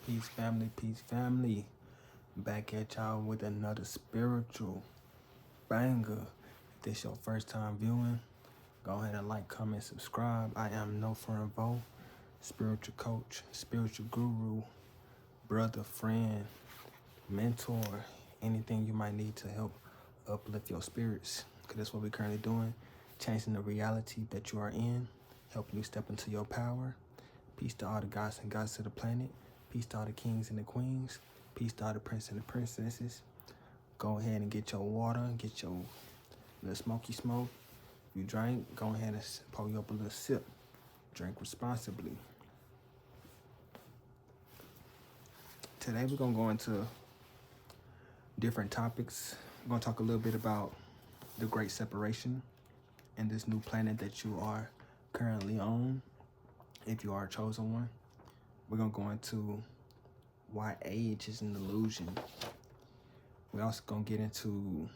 Peace family. Back at y'all with another spiritual banger. If this your first time viewing, go ahead and like, comment, subscribe. I am No Friend Vo, spiritual coach, spiritual guru, brother, friend, mentor, anything you might need to help uplift your spirits. Because that's what we're currently doing, changing the reality that you are in, helping you step into your power. Peace to all the gods and gods of the planet. Peace to all the kings and the queens. Peace to all the princes and the princesses. Go ahead and get your water, get your little smoky smoke. If you drink, go ahead and pour you up a little sip. Drink responsibly. Today we're going to go into different topics. We're going to talk a little bit about the great separation and this new planet that you are currently on, if you are a chosen one. We're going to go into why age is an illusion. We're also going to get into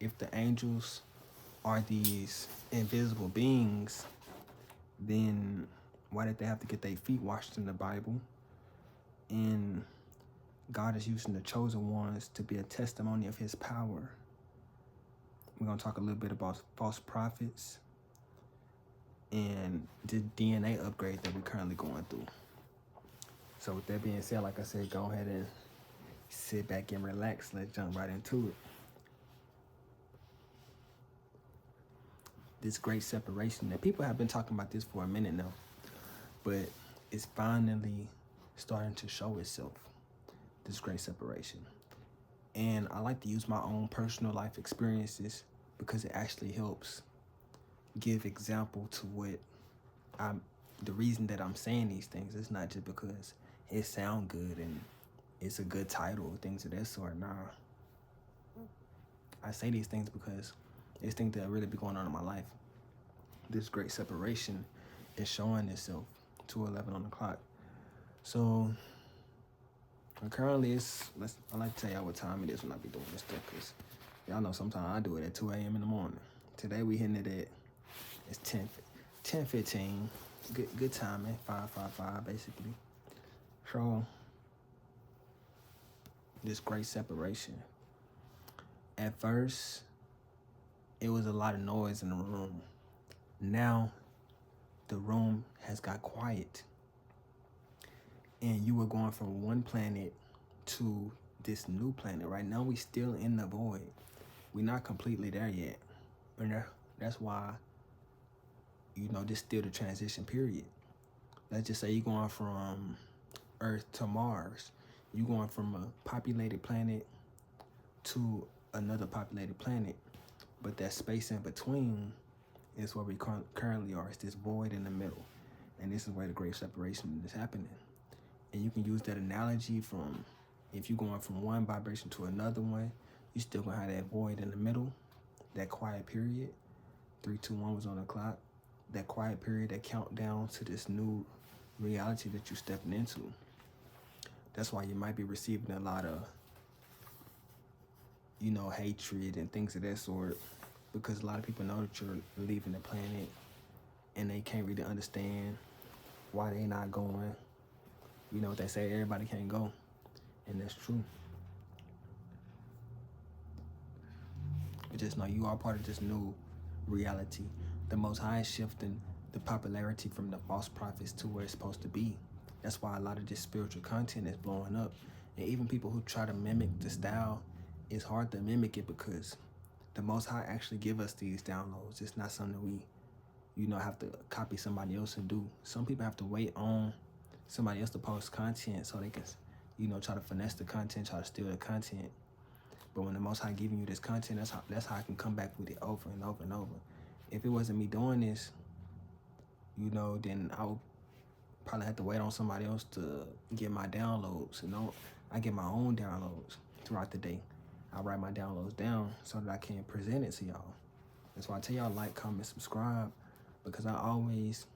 if the angels are these invisible beings, then why did they have to get their feet washed in the Bible? And God is using the chosen ones to be a testimony of his power. We're going to talk a little bit about false prophets and the DNA upgrade that we're currently going through. So with that being said, like I said, go ahead and sit back and relax. Let's jump right into it. This great separation that people have been talking about this for a minute now, but it's finally starting to show itself, this great separation. And I like to use my own personal life experiences because it actually helps give example to what the reason that I'm saying these things. It's not just because it sound good and it's a good title or things of that sort. Nah, I say these things because it's things that really be going on in my life. This great separation is showing itself 2:11 on the clock. So currently I like to tell y'all what time it is when I be doing this stuff, because y'all know sometimes I do it at 2 a.m. in the morning. Today we hitting it at, it's 10:15. Good timing, 5:55 basically. So this great separation. At first, it was a lot of noise in the room. Now, the room has got quiet. And you were going from one planet to this new planet. Right now, we still in the void. We're not completely there yet. And that's why, this still the transition period. Let's just say you're going from Earth to Mars. You're going from a populated planet to another populated planet. But that space in between is where we currently are. It's this void in the middle. And this is where the great separation is happening. And you can use that analogy from if you're going from one vibration to another one, you still gonna have that void in the middle, that quiet period. 3, 2, 1 was on the clock. That quiet period, that countdown to this new reality that you're stepping into. That's why you might be receiving a lot of, hatred and things of that sort, because a lot of people know that you're leaving the planet and they can't really understand why they not going. You know what they say, everybody can't go, and that's true. But just know you are part of this new reality. The Most High is shifting the popularity from the false prophets to where it's supposed to be. That's why a lot of this spiritual content is blowing up. And even people who try to mimic the style, it's hard to mimic it because the Most High actually give us these downloads. It's not something we, have to copy somebody else and do. Some people have to wait on somebody else to post content so they can, try to finesse the content, try to steal the content. But when the Most High giving you this content, that's how I can come back with it over and over and over. If it wasn't me doing this, then I would probably have to wait on somebody else to get my downloads. I get my own downloads throughout the day. I write my downloads down so that I can present it to y'all. That's why I tell y'all like, comment, subscribe, because I always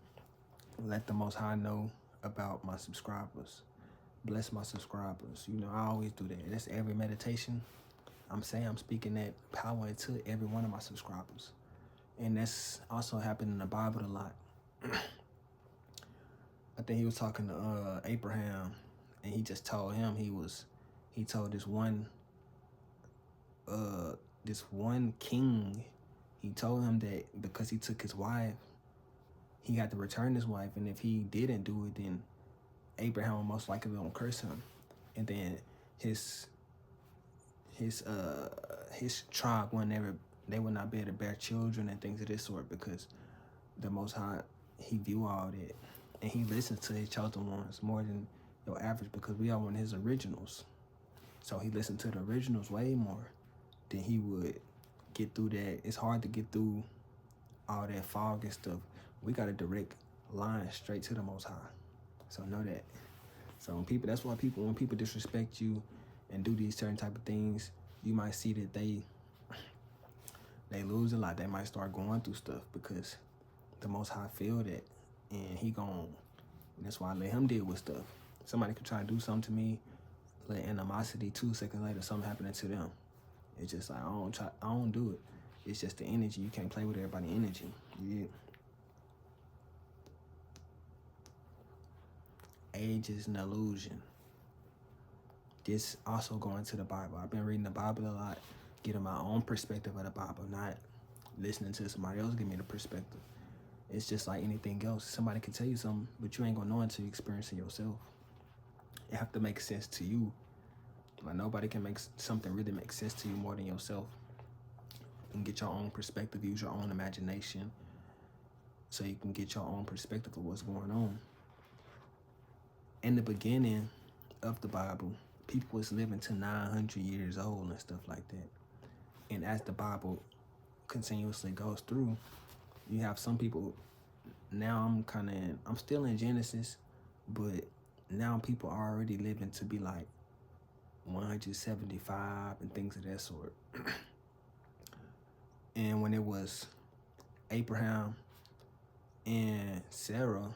let the Most High know about my subscribers. Bless my subscribers. I always do that. That's every meditation. I'm speaking that power into every one of my subscribers. And that's also happened in the Bible a lot. I think he was talking to Abraham. and he just told him he told this one king, he told him that because he took his wife, he had to return his wife, and if he didn't do it, then Abraham would most likely gonna curse him, and then his tribe they would not be able to bear children and things of this sort, because the Most High, he view all that, and he listens to his chosen ones more than your average, because we are one of his originals. So he listened to the originals way more than he would get through that. It's hard to get through all that fog and stuff. We got a direct line straight to the Most High. So know that. So that's why when people disrespect you and do these certain type of things, you might see that they lose a lot. They might start going through stuff because the Most High feel that, and that's why I let him deal with stuff. Somebody could try to do something to me, let animosity, 2 seconds later, something happening to them. It's just like, I don't do it. It's just the energy. You can't play with everybody's energy. Yeah. Age is an illusion. This also going to the Bible. I've been reading the Bible a lot, getting my own perspective of the Bible, not listening to somebody else give me the perspective. It's just like anything else. Somebody can tell you something, but you ain't gonna know until you experience it yourself. It have to make sense to you. Like, nobody can make something really make sense to you more than yourself. You can get your own perspective, use your own imagination, so you can get your own perspective of what's going on. In the beginning of the Bible, people was living to 900 years old and stuff like that. And as the Bible continuously goes through, you have some people, now I'm still in Genesis, but now people are already living to be like 175 and things of that sort. And when it was Abraham and Sarah,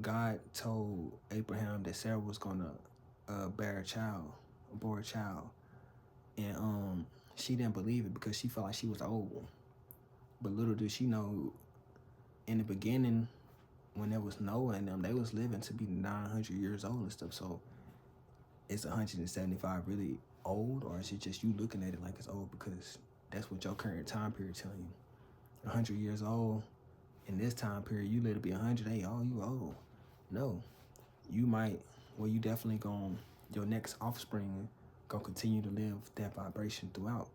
God told Abraham that Sarah was gonna bear a child, and she didn't believe it because she felt like she was old. But little did she know, in the beginning, when there was Noah and them, they was living to be 900 years old and stuff. So is 175 really old, or is it just you looking at it like it's old because that's what your current time period telling you? 100 years old in this time period, you let it be 100. Hey, oh, you old? No, you definitely your next offspring gonna continue to live that vibration throughout,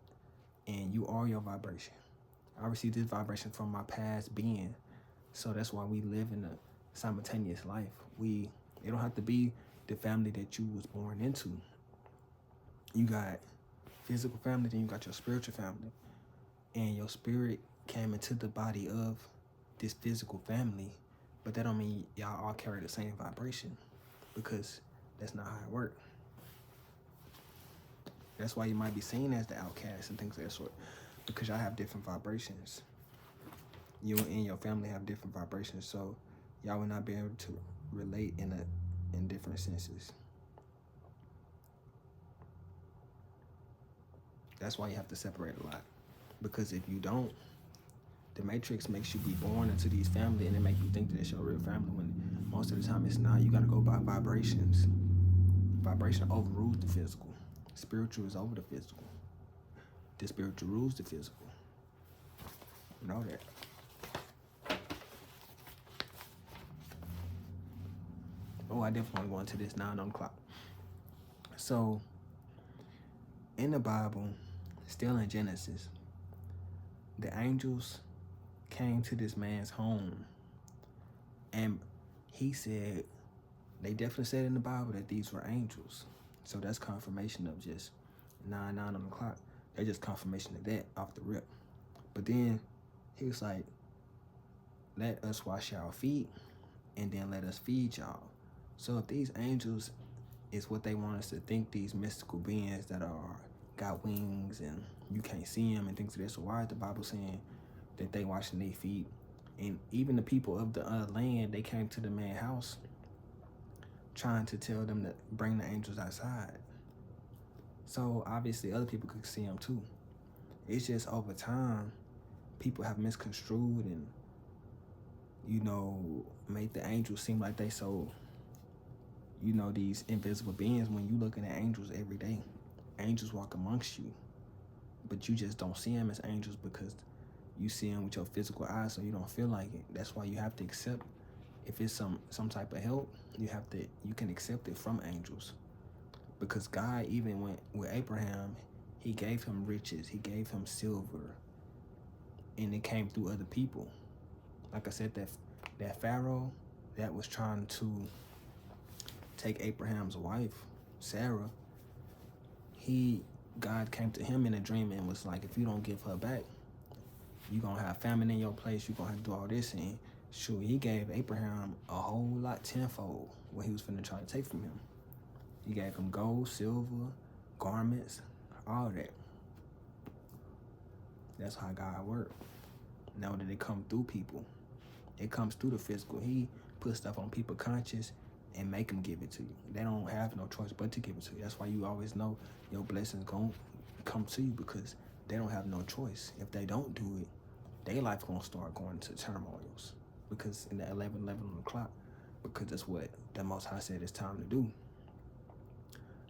and you are your vibration. I received this vibration from my past being, so that's why we live in a simultaneous life. It don't have to be the family that you was born into. You got physical family, then you got your spiritual family, and your spirit came into the body of this physical family, but that don't mean y'all all carry the same vibration, because that's not how it works. That's why you might be seen as the outcast and things of that sort, because y'all have different vibrations. You and your family have different vibrations, so y'all will not be able to relate in different senses. That's why you have to separate a lot, because if you don't, the matrix makes you be born into these families, and it makes you think that it's your real family, when most of the time it's not. You got to go by vibrations. Vibration overrules the physical. Spiritual is over the physical. The spiritual rules the physical. You know that. Oh, I definitely want to go into this 9 o'clock. So, in the Bible, still in Genesis, the angels came to this man's home, and he said, they definitely said in the Bible that these were angels. So that's confirmation of just 9 o'clock. That's just confirmation of that off the rip. But then he was like, let us wash our feet, and then let us feed y'all. So if these angels is what they want us to think, these mystical beings that got wings and you can't see them and things like that, so why is the Bible saying that they washing their feet? And even the people of the land, they came to the man's house trying to tell them to bring the angels outside. So obviously other people could see them too. It's just over time, people have misconstrued and, made the angels seem like they so you know, these invisible beings. When you looking at angels every day, angels walk amongst you, but you just don't see them as angels because you see them with your physical eyes, so you don't feel like it. That's why you have to accept, if it's some type of help, you can accept it from angels. Because God even went with Abraham, he gave him riches, he gave him silver, and it came through other people. Like I said, that Pharaoh that was trying to take Abraham's wife, Sarah, God came to him in a dream and was like, if you don't give her back, you're gonna have famine in your place, you're gonna have to do all this. And sure, he gave Abraham a whole lot tenfold what he was finna try to take from him. He gave him gold, silver, garments, all that. That's how God works. Now that it come through people, it comes through the physical. He puts stuff on people's conscience and make them give it to you. They don't have no choice but to give it to you. That's why you always know your blessings gonna come to you, because they don't have no choice. If they don't do it, their life gonna start going to turmoils, because in the 11 on the clock, because that's what the Most High said it's time to do.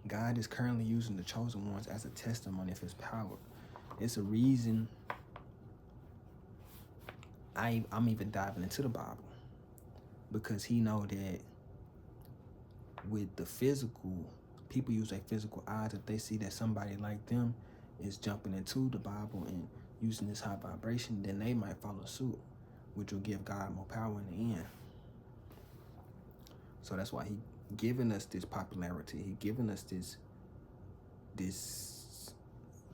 God is currently using the chosen ones as a testimony of his power. It's a reason I'm even diving into the Bible, because he know that with the physical, people use their physical eyes. If they see that somebody like them is jumping into the Bible and using this high vibration, then they might follow suit, which will give God more power in the end. So that's why he giving us this popularity. He giving us this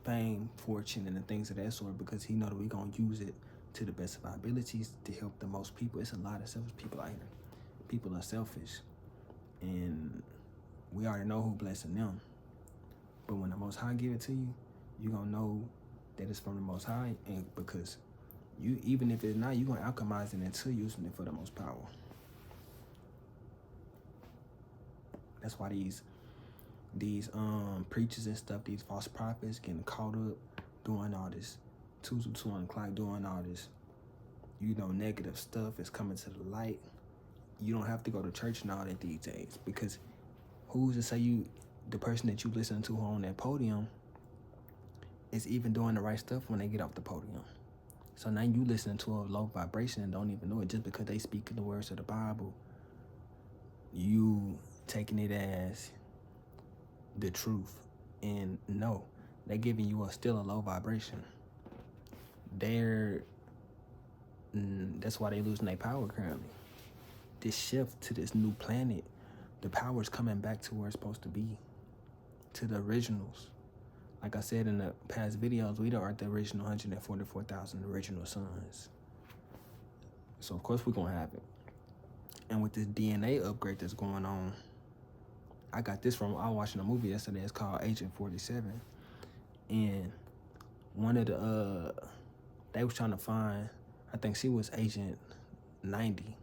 fame, fortune, and the things of that sort, because he know that we gonna use it to the best of our abilities to help the most people. It's a lot of selfish people out here. People are selfish, and we already know who blessing them. But when the Most High give it to you, you gonna know that it's from the Most High, and because you, even if it's not, you gonna alchemize it into using it for the most power. That's why these preachers and stuff, these false prophets, getting caught up doing all this 2 on the clock, doing all this, negative stuff is coming to the light. You don't have to go to church and all that these days, because who's to say the person that you listen to on that podium is even doing the right stuff when they get off the podium? So now you listening to a low vibration and don't even know it. Just because they speak the words of the Bible, you taking it as the truth. And no, they're giving you still a low vibration. That's why they losing their power currently. This shift to this new planet, the power is coming back to where it's supposed to be, to the originals. Like I said in the past videos, we are the original 144,000 original sons. So of course we're gonna have it. And with this DNA upgrade that's going on, I got this I was watching a movie yesterday. It's called Agent 47, and one of they was trying to find, I think she was Agent 90.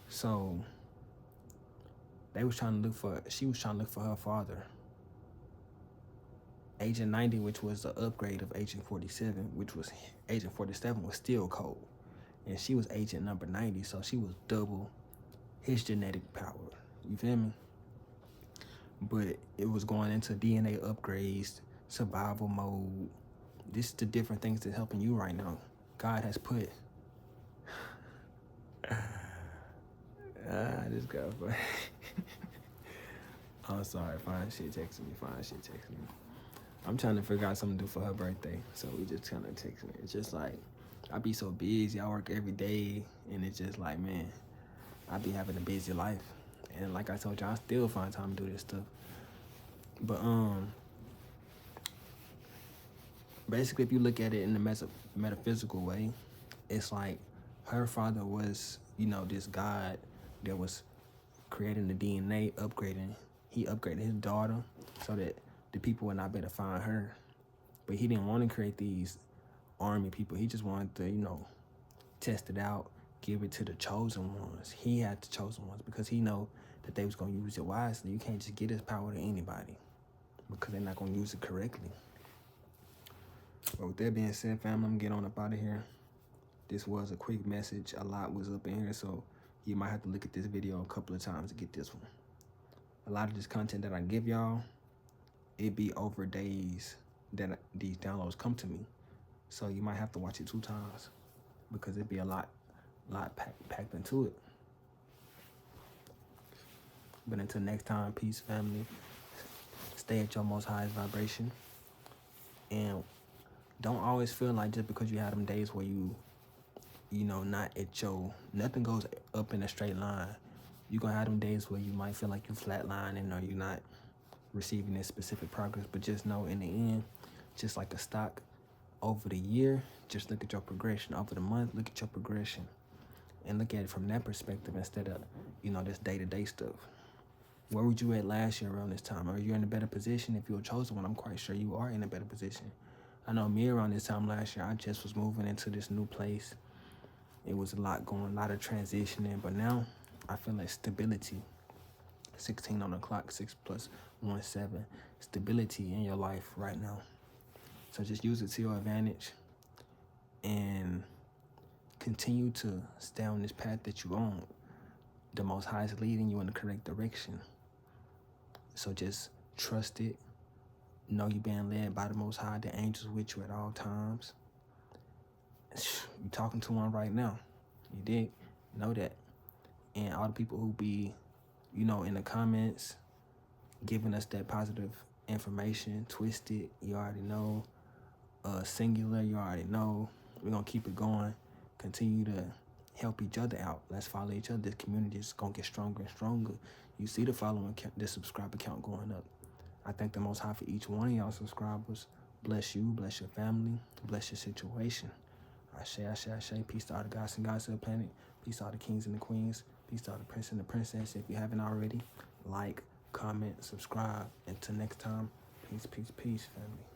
So she was trying to look for her father, Agent 90, which was the upgrade of Agent 47, which was Agent 47 was still cold, and she was Agent number 90, so she was double his genetic power. You feel me? But it was going into DNA upgrades, survival mode. This is the different things that's helping you right now. God has put. This guy. I'm sorry. Fine shit texting me. I'm trying to figure out something to do for her birthday, so we just kind of text me. It's just like, I be so busy. I work every day, and it's just like, man, I be having a busy life. And like I told you, I still find time to do this stuff. But basically, if you look at it in the metaphysical way, it's like her father was, this God that was creating the DNA, upgrading. He upgraded his daughter so that the people would not be able to find her. But he didn't want to create these army people. He just wanted to, test it out, give it to the chosen ones. He had the chosen ones because he know that they was going to use it wisely. You can't just get his power to anybody because they're not going to use it correctly. But with that being said, family, I'm getting on up out of here. This was a quick message. A lot was up in here, so you might have to look at this video a couple of times to get this one. A lot of this content that I give y'all, it be over days that these downloads come to me. So you might have to watch it 2 times because it be a lot packed into it. But until next time, peace, family. Stay at your most highest vibration. And don't always feel like just because you have them days where you know, not at your, nothing goes up in a straight line. You're going to have them days where you might feel like you flatlining or you're not receiving this specific progress. But just know in the end, just like a stock, over the year, just look at your progression. Over the month, look at your progression. And look at it from that perspective instead of, you know, this day-to-day stuff. Where were you at last year around this time? Are you in a better position? If you were chosen one, I'm quite sure you are in a better position. I know me around this time last year, I just was moving into this new place. It was a lot going, a lot of transitioning, but now I feel like stability. 16 on the clock, 6 plus 1, 7. Stability in your life right now. So just use it to your advantage and continue to stay on this path that you're on. The Most High is leading you in the correct direction. So just trust it. Know you're being led by the Most High. The angels with you at all times. You're talking to one right now. You did know that. And all the people who be, you know, in the comments, giving us that positive information, twisted, you already know. Singular, you already know. We're going to keep it going. Continue to help each other out. Let's follow each other. This community is going to get stronger and stronger. You see the following, the subscriber count going up. I thank the Most High for each one of y'all subscribers. Bless you, bless your family, bless your situation. Ashe, ashe, ashe. Peace to all the gods and gods of the planet. Peace to all the kings and the queens. Peace to all the prince and the princess. If you haven't already, like, comment, subscribe. Until next time, peace, peace, peace, family.